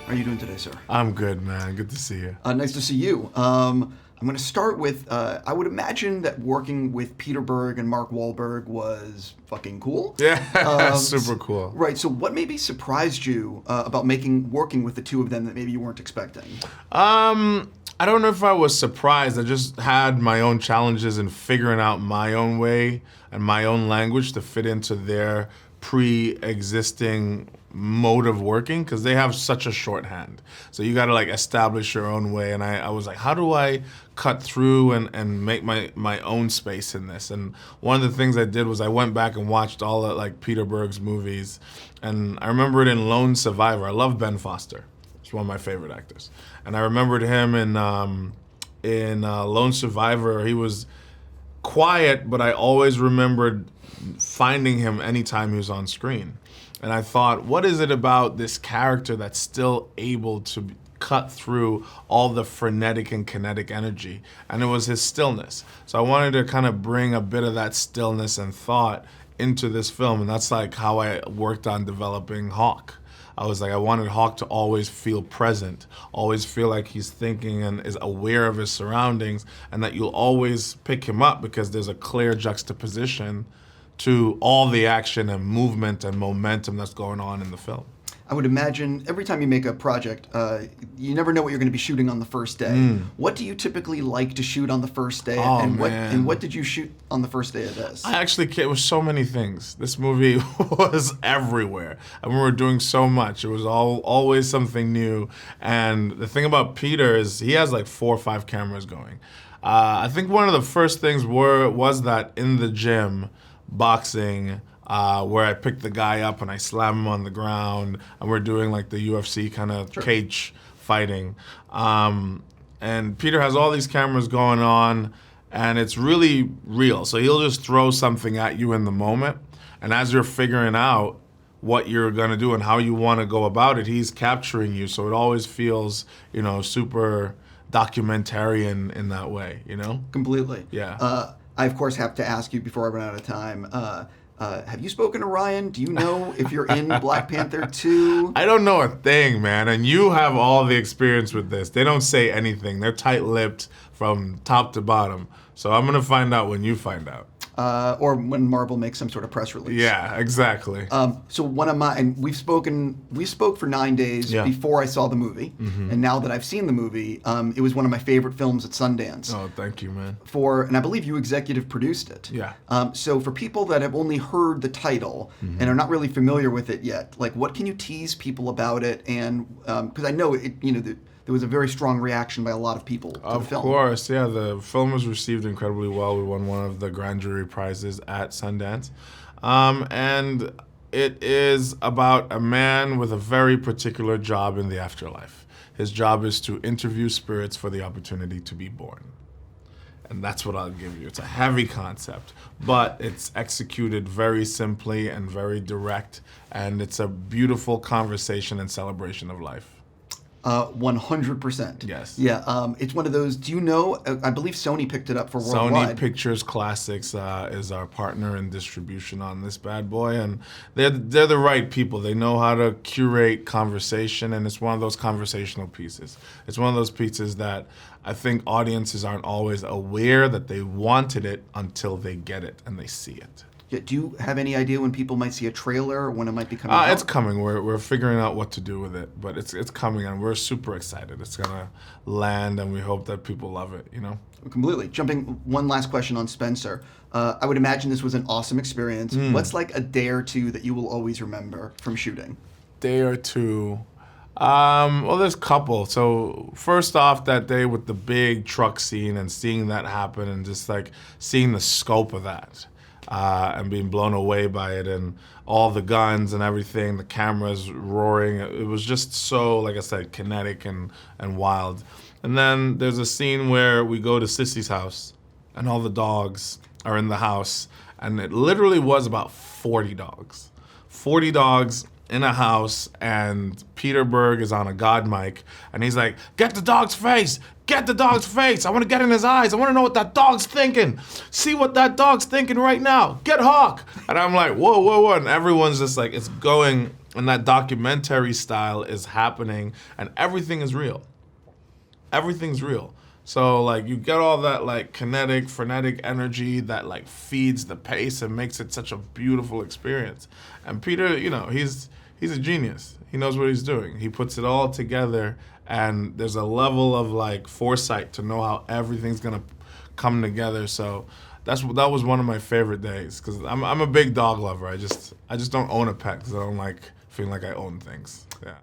How are you doing today, sir? I'm good, man. Good to see you. Nice to see you. I'm going to start with, I would imagine that working with Peter Berg and Marc Wahlberg was fucking cool. Yeah, super cool. Right, so what maybe surprised you about working with the two of them that maybe you weren't expecting? I don't know if I was surprised. I just had my own challenges in figuring out my own way and my own language to fit into their pre-existing mode of working, because they have such a shorthand. So you got to like establish your own way. And I was like, how do I cut through and make my own space in this? And one of the things I did was I went back and watched all of like Peter Berg's movies. And I remember it in Lone Survivor. I love Ben Foster. He's one of my favorite actors. And I remembered him in Lone Survivor. He was quiet, but I always remembered finding him anytime he was on screen. And I thought, what is it about this character that's still able to cut through all the frenetic and kinetic energy? And it was his stillness. So I wanted to kind of bring a bit of that stillness and thought into this film. And that's like how I worked on developing Hawk. I was like, I wanted Hawk to always feel present, always feel like he's thinking and is aware of his surroundings, and that you'll always pick him up because there's a clear juxtaposition to all the action and movement and momentum that's going on in the film. I would imagine every time you make a project, you never know what you're going to be shooting on the first day. What do you typically like to shoot on the first day? Oh, and what did you shoot on the first day of this? It was so many things. This movie was everywhere. I mean, we were doing so much. It was always something new. And the thing about Peter is he has like 4 or 5 cameras going. I think one of the first things was that in the gym, boxing, where I pick the guy up and I slam him on the ground, and we're doing like the UFC kind of cage fighting. And Peter has all these cameras going on, and it's really real. So he'll just throw something at you in the moment, and as you're figuring out what you're gonna do and how you want to go about it, he's capturing you. So it always feels, super documentarian in that way, Completely. Yeah. I, of course, have to ask you before I run out of time. Have you spoken to Ryan? Do you know if you're in Black Panther 2? I don't know a thing, man. And you have all the experience with this. They don't say anything. They're tight-lipped from top to bottom. So I'm going to find out when you find out. Or when Marvel makes some sort of press release. Yeah, exactly. So we spoke for 9 days before I saw the movie, and now that I've seen the movie, it was one of my favorite films at Sundance. Oh, thank you, man. And I believe you executive produced it. Yeah. So for people that have only heard the title and are not really familiar with it yet, like what can you tease people about it? And because I know it, there was a very strong reaction by a lot of people to the film. Of course, yeah. The film was received incredibly well. We won one of the grand jury prizes at Sundance. And it is about a man with a very particular job in the afterlife. His job is to interview spirits for the opportunity to be born. And that's what I'll give you. It's a heavy concept, but it's executed very simply and very direct, and it's a beautiful conversation and celebration of life. 100%. Yes. Yeah. It's one of those. Do you know? I believe Sony picked it up for worldwide. Sony Pictures Classics is our partner in distribution on this bad boy, and they're the right people. They know how to curate conversation, and it's one of those conversational pieces. It's one of those pieces that I think audiences aren't always aware that they wanted it until they get it and they see it. Yeah, do you have any idea when people might see a trailer or when it might be coming out? It's coming. We're figuring out what to do with it, but it's coming, and we're super excited. It's gonna land, and we hope that people love it. Completely. Jumping one last question on Spenser. I would imagine this was an awesome experience. What's like a day or two that you will always remember from shooting? Day or two. Well, there's a couple. So first off, that day with the big truck scene and seeing that happen, and just like seeing the scope of that. And being blown away by it, and all the guns and everything, the cameras roaring. It was just so, like I said, kinetic and wild. And then there's a scene where we go to Cissy's house, and all the dogs are in the house, and it literally was about 40 dogs. 40 dogs in a house, and Peter Berg is on a God mic, and he's like, "Get the dog's face! Get the dog's face! I want to get in his eyes. I want to know what that dog's thinking. See what that dog's thinking right now. Get Hawk!" And I'm like, whoa, whoa, whoa. And everyone's just like, it's going, and that documentary style is happening, and everything is real. Everything's real. So, like, you get all that, like, kinetic, frenetic energy that, like, feeds the pace and makes it such a beautiful experience. And Peter, you know, he's a genius. He knows what he's doing. He puts it all together, and there's a level of, like, foresight to know how everything's going to come together. So that was one of my favorite days, because I'm a big dog lover. I just don't own a pet because I don't like feeling like I own things. Yeah.